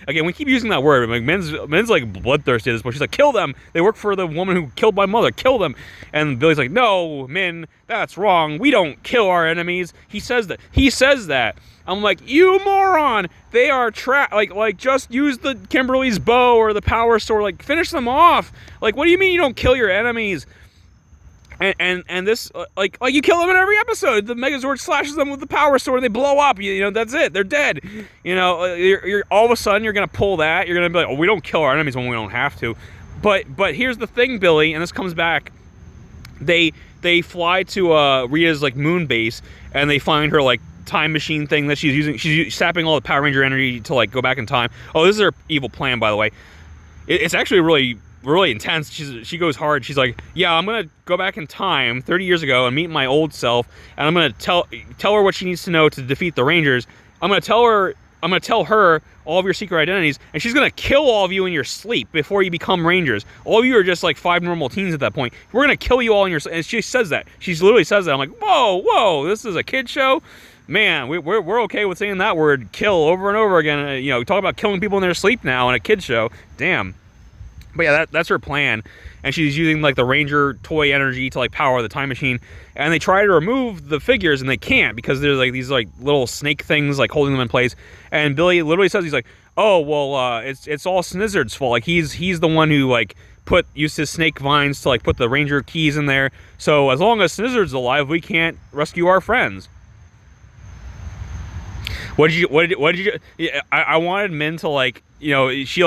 Speaker 1: Again, we keep using that word. Like, Min's like bloodthirsty at this point. She's like, "Kill them. They work for the woman who killed my mother. Kill them." And Billy's like, "No, Min, that's wrong. We don't kill our enemies." He says that. I'm like, you moron! They are trapped. Like just use the Kimberly's bow or the power sword. Like, finish them off. Like, what do you mean you don't kill your enemies? And this like you kill them in every episode. The Megazord slashes them with the power sword. They blow up. You know, that's it. They're dead. You know, you're all of a sudden you're gonna pull that. You're gonna be like, oh, we don't kill our enemies when we don't have to. But here's the thing, Billy, and this comes back. They fly to Rita's like moon base, and they find her like time machine thing that she's using. She's sapping all the Power Ranger energy to like go back in time. Oh, this is her evil plan, by the way. It's actually really intense. She goes hard. She's like, yeah, I'm gonna go back in time 30 years ago and meet my old self, and I'm gonna tell her what she needs to know to defeat the Rangers. I'm gonna tell her all of your secret identities, and she's gonna kill all of you in your sleep before you become Rangers. All of you are just like 5 normal teens at that point. We're gonna kill you all in your sleep. And she says that. She literally says that. I'm like, whoa, this is a kid show? Man, we're okay with saying that word, kill, over and over again. You know, talk about killing people in their sleep now in a kid show. Damn. But yeah, that's her plan. And she's using like the Ranger toy energy to like power the time machine. And they try to remove the figures, and they can't because there's like these like little snake things like holding them in place. And Billy literally says, he's like, oh well, it's all Snizzard's fault. Like he's the one who like used his snake vines to like put the Ranger keys in there. So as long as Snizzard's alive, we can't rescue our friends. What did you? Yeah, I wanted Min to like, you know, she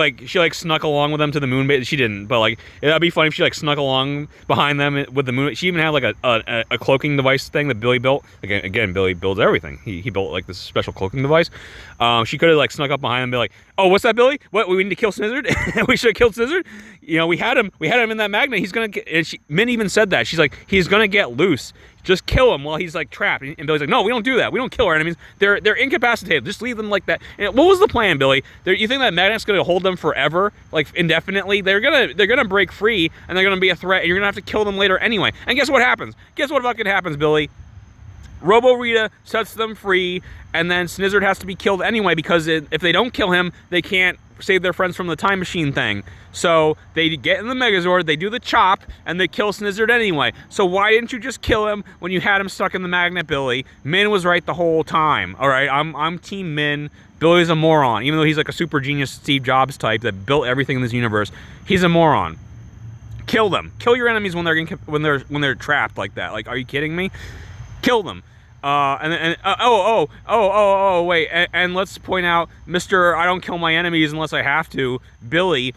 Speaker 1: snuck along with them to the moon base. She didn't, but like that'd be funny if she like snuck along behind them with the moon. She even had like a cloaking device thing that Billy built. Again, Billy builds everything. He built like this special cloaking device. She could have like snuck up behind him and be like, "Oh, what's that, Billy? What, we need to kill Snizzard? We should have killed Snizzard. You know, we had him in that magnet. He's gonna get." And Min even said that. She's like, "He's gonna get loose. Just kill him while he's like trapped." And Billy's like, "No, we don't do that. We don't kill our enemies. They're incapacitated. Just leave them like that." And what was the plan, Billy? You think that magnet's gonna hold them forever, like indefinitely? They're gonna break free, and they're gonna be a threat, and you're gonna have to kill them later anyway. And guess what happens? Guess what fucking happens, Billy? Robo Rita sets them free, and then Snizzard has to be killed anyway because if they don't kill him, they can't save their friends from the time machine thing. So they get in the Megazord, they do the chop, and they kill Snizzard anyway. So why didn't you just kill him when you had him stuck in the magnet, Billy? Min was right the whole time. All right, I'm Team Min. Billy's a moron, even though he's like a super genius Steve Jobs type that built everything in this universe. He's a moron. Kill them. Kill your enemies when they're trapped like that. Like, are you kidding me? Kill them. Wait, and let's point out, Mr. I don't kill my enemies unless I have to, Billy.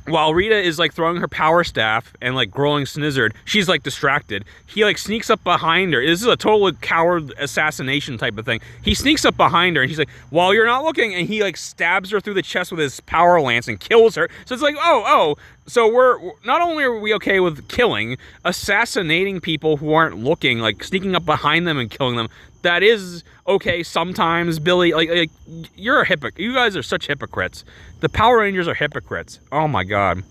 Speaker 1: While Rita is like throwing her power staff and like growing Snizzard, she's like distracted. He like sneaks up behind her. This is a total coward assassination type of thing. He sneaks up behind her and he's like, while you're not looking, and he like stabs her through the chest with his power lance and kills her. So it's like, so we're not only are we okay with killing, assassinating people who aren't looking, like sneaking up behind them and killing them. That is okay sometimes, Billy. Like you're a hypocrite. You guys are such hypocrites. The Power Rangers are hypocrites. Oh my god.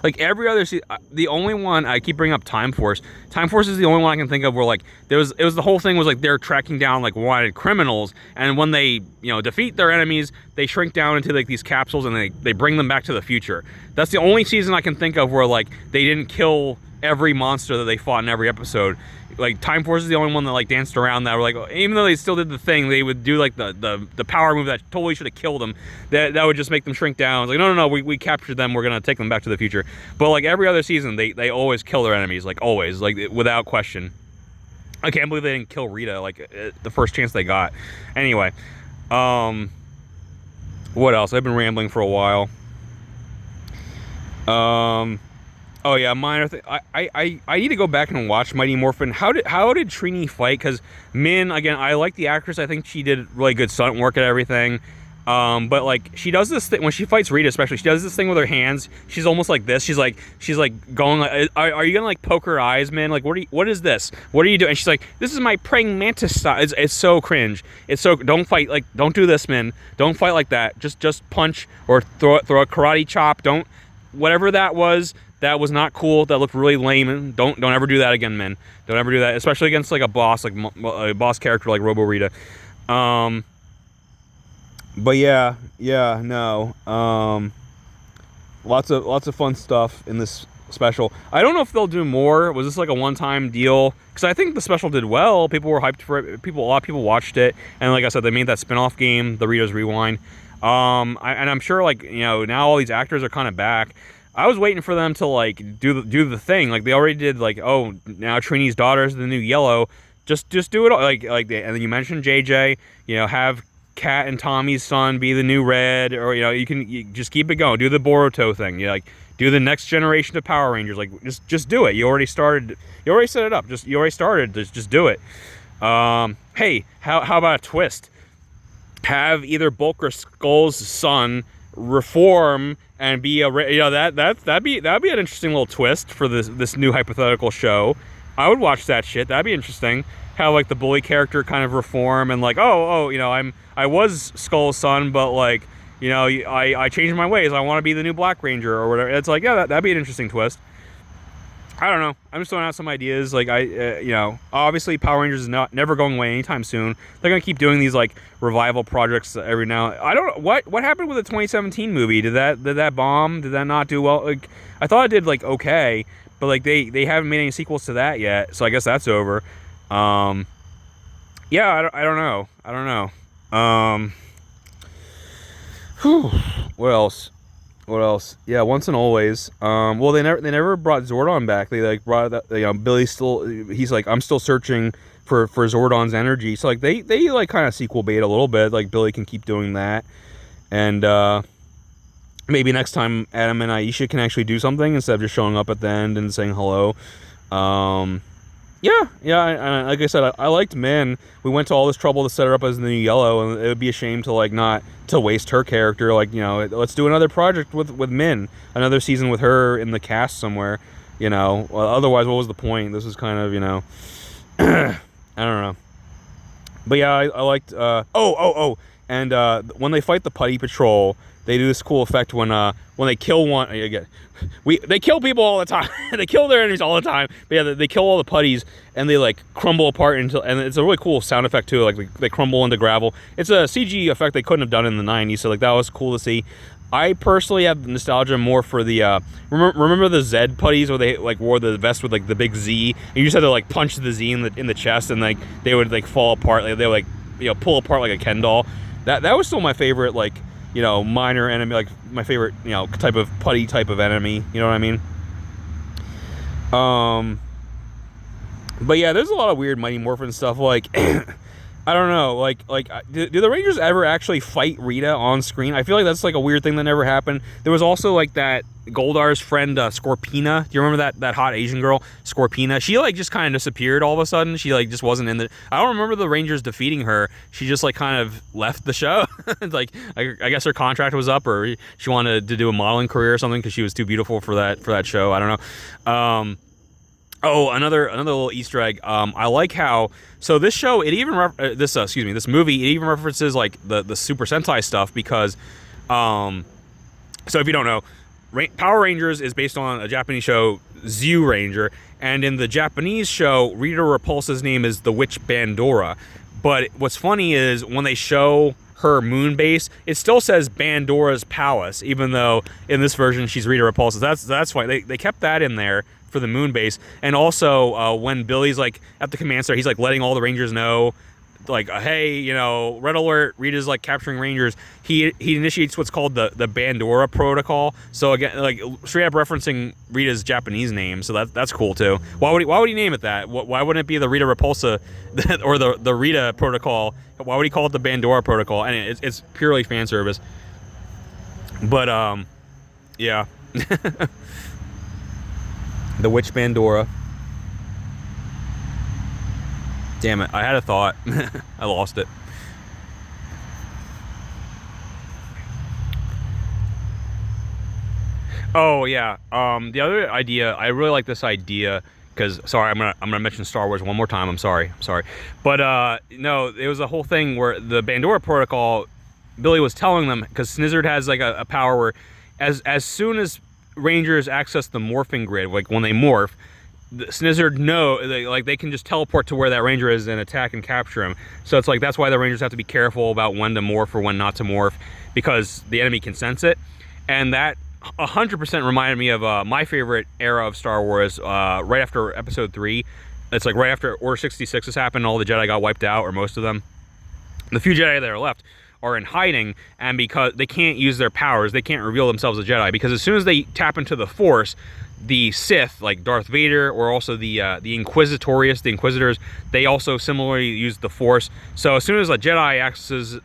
Speaker 1: Like every other season, the only one I keep bringing up, Time Force. Time Force is the only one I can think of where like it was the whole thing was like they're tracking down like wanted criminals, and when they defeat their enemies, they shrink down into like these capsules and they bring them back to the future. That's the only season I can think of where like they didn't kill every monster that they fought in every episode. Like Time Force is the only one that like danced around that. Were like, even though they still did the thing, they would do like the power move that totally should have killed them. That would just make them shrink down. It's like, no, we captured them. We're gonna take them back to the future. But like every other season, they always kill their enemies, like always, like without question. I can't believe they didn't kill Rita like the first chance they got. Anyway, what else? I've been rambling for a while. Oh yeah, minor thing. I need to go back and watch Mighty Morphin. How did Trini fight? Because Minh, again, I like the actress. I think she did really good stunt work and everything. But like she does this thing when she fights Rita, especially. She does this thing with her hands. She's almost like this. She's like going like, are you gonna like poke her eyes, Minh? Like what is this? What are you doing? And she's like, this is my praying mantis style. It's so cringe. It's so, don't fight, like don't do this, Minh. Don't fight like that. Just punch or throw a karate chop. Don't, whatever that was. That was not cool. That looked really lame. Don't ever do that again, Minh. Don't ever do that, especially against like a boss, like a boss character like Robo Rita. But yeah, no. Lots of fun stuff in this special. I don't know if they'll do more. Was this like a one-time deal? Because I think the special did well. People were hyped for it. A lot of people watched it, and like I said, they made that spin-off game, the Rita's Rewind. And I'm sure like now all these actors are kind of back. I was waiting for them to like do the thing. Like they already did. Like, oh, now Trini's daughter's the new Yellow. Just do it all. Like and then you mentioned JJ. Have Kat and Tommy's son be the new Red, or you just keep it going. Do the Boruto thing. Do the next generation of Power Rangers. Like just do it. You already started. You already set it up. You already started. Just do it. Hey, how about a twist? Have either Bulk or Skull's son reform and be that'd be an interesting little twist for this new hypothetical show. I would watch that shit. That'd be interesting. How like the bully character kind of reform and like I was Skull's son, but like I changed my ways. I want to be the new Black Ranger or whatever. It's like, yeah, that'd be an interesting twist. I don't know. I'm just throwing out some ideas. Like obviously Power Rangers is never going away anytime soon. They're gonna keep doing these like revival projects every now. I don't know what happened with the 2017 movie. Did that bomb? Did that not do well? Like I thought it did like okay, but like they haven't made any sequels to that yet. So I guess that's over. Yeah, I don't know. What else? Yeah, Once and Always. Well, they never brought Zordon back. They like brought that. Billy's still. He's like, I'm still searching for Zordon's energy. So like they like kind of sequel bait a little bit. Like Billy can keep doing that, and maybe next time Adam and Aisha can actually do something instead of just showing up at the end and saying hello. Yeah. Like I said, I liked Minh. We went to all this trouble to set her up as the new Yellow, and it would be a shame to like not to waste her character. Like let's do another project with Minh, another season with her in the cast somewhere. Well, otherwise, what was the point? This is kind of I don't know. But yeah, I liked. And when they fight the Putty Patrol, they do this cool effect when they kill one. Again, they kill people all the time. They kill their enemies all the time. But yeah, they kill all the putties and they like crumble apart and it's a really cool sound effect too. Like they crumble into gravel. It's a CG effect they couldn't have done in the 90s. So like that was cool to see. I personally have nostalgia more for the remember the Zed putties where they like wore the vest with like the big Z and you just had to like punch the Z in the chest and like they would like fall apart. Like they would like pull apart like a Ken doll. That was still my favorite like minor enemy, like my favorite type of putty type of enemy. You know what I mean? But yeah, there's a lot of weird Mighty Morphin stuff. Like, I don't know. Do the Rangers ever actually fight Rita on screen? I feel like that's like a weird thing that never happened. There was also like that Goldar's friend Scorpina. Do you remember that hot Asian girl, Scorpina? She like just kind of disappeared all of a sudden. She like just wasn't in the. I don't remember the Rangers defeating her. She just like kind of left the show. Like I guess her contract was up, or she wanted to do a modeling career or something because she was too beautiful for that show. I don't know. Oh, another little Easter egg. I like how this show this movie it even references like the Super Sentai stuff because so if you don't know, Power Rangers is based on a Japanese show, Zyu Ranger, and in the Japanese show, Rita Repulsa's name is the Witch Bandora. But what's funny is when they show her moon base, it still says Bandora's Palace, even though in this version she's Rita Repulsa. That's why they kept that in there for the moon base. And also when Billy's like at the command center, he's like letting all the Rangers know, like, hey, you know, red alert, Rita's like capturing Rangers. He initiates what's called the Bandora protocol. So again, like straight up referencing Rita's Japanese name. So that's cool too. Why would he name it that? Why wouldn't it be the Rita Repulsa or the Rita protocol? Why would he call it the Bandora protocol? And it's purely fan service. But yeah. The Witch Bandora. Damn it, I had a thought. I lost it. Oh yeah. The other idea, I really like this idea because sorry, I'm gonna mention Star Wars one more time. I'm sorry. But no, it was a whole thing where the Bandora protocol, Billy was telling them, because Snizzard has like a power where as soon as Rangers access the morphing grid, like when they morph, Snizzard they can just teleport to where that Ranger is and attack and capture him. So it's like that's why the Rangers have to be careful about when to morph or when not to morph, because the enemy can sense it. And that 100% reminded me of my favorite era of Star Wars, right after Episode 3. It's like right after Order 66 has happened, all the Jedi got wiped out, or most of them. The few Jedi that are left are in hiding, and because they can't use their powers, they can't reveal themselves as Jedi, because as soon as they tap into the Force, the Sith, like Darth Vader, or also the Inquisitorius, the Inquisitors, they also similarly use the Force. So as soon as a Jedi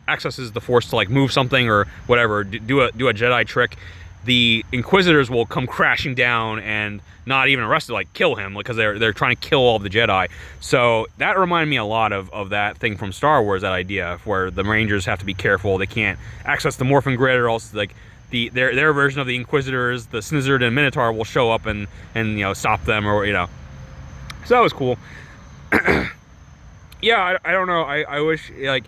Speaker 1: accesses the Force to like move something or whatever, do a Jedi trick, the Inquisitors will come crashing down and not even arrest it, like kill him, because they're trying to kill all the Jedi. So that reminded me a lot of that thing from Star Wars, that idea where the Rangers have to be careful. They can't access the morphing grid, or else like their version of the Inquisitors, the Snizzard and Minotaur, will show up and you know, stop them, or you know. So that was cool. Yeah, I don't know. I wish, like,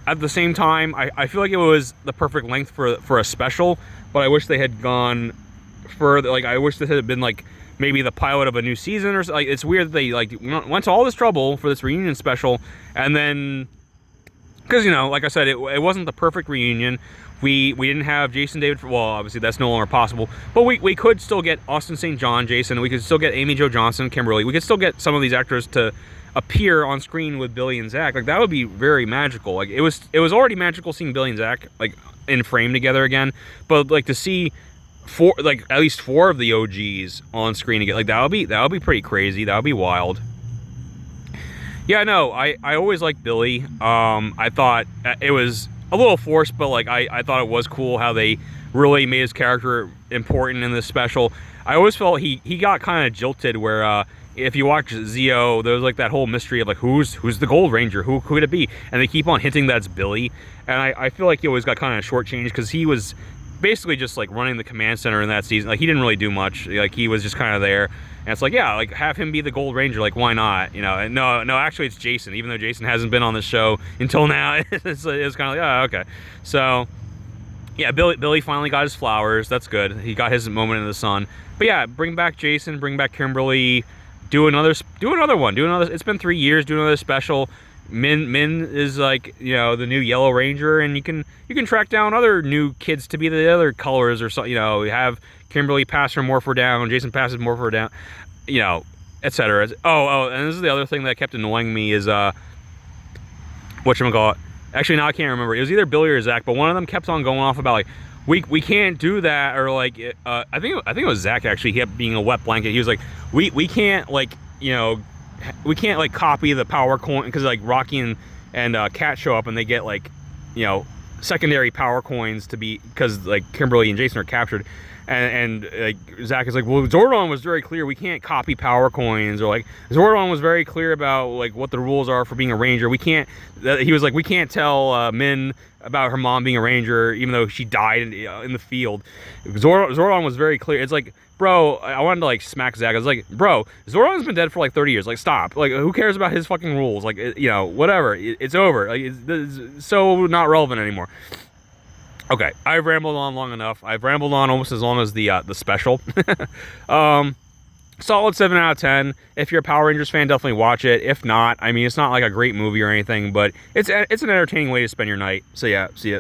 Speaker 1: at the same time, I feel like it was the perfect length for a special, but I wish they had gone further. Like, I wish this had been like maybe the pilot of a new season, or like, it's weird that they like went to all this trouble for this reunion special, and then, because, you know, like I said, it wasn't the perfect reunion. We didn't have Jason David, well, obviously that's no longer possible, but we could still get Austin St. John, Jason. We could still get Amy Jo Johnson, Kimberly. We could still get some of these actors to appear on screen with Billy and Zach. Like, that would be very magical. Like, it was already magical seeing Billy and Zach like in frame together again, but like to see at least four of the OGs on screen again, like that would be pretty crazy. That would be wild. Yeah, no, I always liked Billy. I thought it was a little forced, but like I thought it was cool how they really made his character important in this special. I always felt he got kind of jilted, where if you watch Zeo, there's like that whole mystery of like who's the Gold Ranger, who could it be, and they keep on hinting that it's Billy, and I feel like he always got kind of shortchanged, because he was basically just like running the command center in that season. Like, he didn't really do much. Like, he was just kind of there, and it's like, yeah, like have him be the Gold Ranger. Like, why not? You know? And no, actually it's Jason. Even though Jason hasn't been on the show until now, it's kind of like, oh, okay. So yeah, Billy finally got his flowers. That's good. He got his moment in the sun. But yeah, bring back Jason, bring back Kimberly, do another one. It's been 3 years. Do another special. Minh is like, you know, the new Yellow Ranger, and you can track down other new kids to be the other colors, or so, you know, have Kimberly pass her morpher down, Jason passes morpher down, you know, etc. Oh, and this is the other thing that kept annoying me is whatchamacallit. Actually, now I can't remember. It was either Billy or Zach, but one of them kept on going off about like, we can't do that, or like I think it was Zach actually. He kept being a wet blanket. He was like, we can't like we can't like copy the power coin, because like Rocky and Kat show up and they get like secondary power coins to be, because like Kimberly and Jason are captured, and like Zach is like, well, Zordon was very clear, we can't copy power coins, or like Zordon was very clear about like what the rules are for being a ranger. We can't. He was like, we can't tell Minh about her mom being a ranger even though she died in the field. Zordon was very clear. It's like, bro, I wanted to like smack Zach. I was like, bro, Zordon's been dead for like 30 years. Like, stop. Like, who cares about his fucking rules? Like, whatever. It's over. Like, it's so not relevant anymore. Okay, I've rambled on long enough. I've rambled on almost as long as the special. Solid 7 out of 10. If you're a Power Rangers fan, definitely watch it. If not, I mean, it's not like a great movie or anything, but it's an entertaining way to spend your night. So yeah, see ya.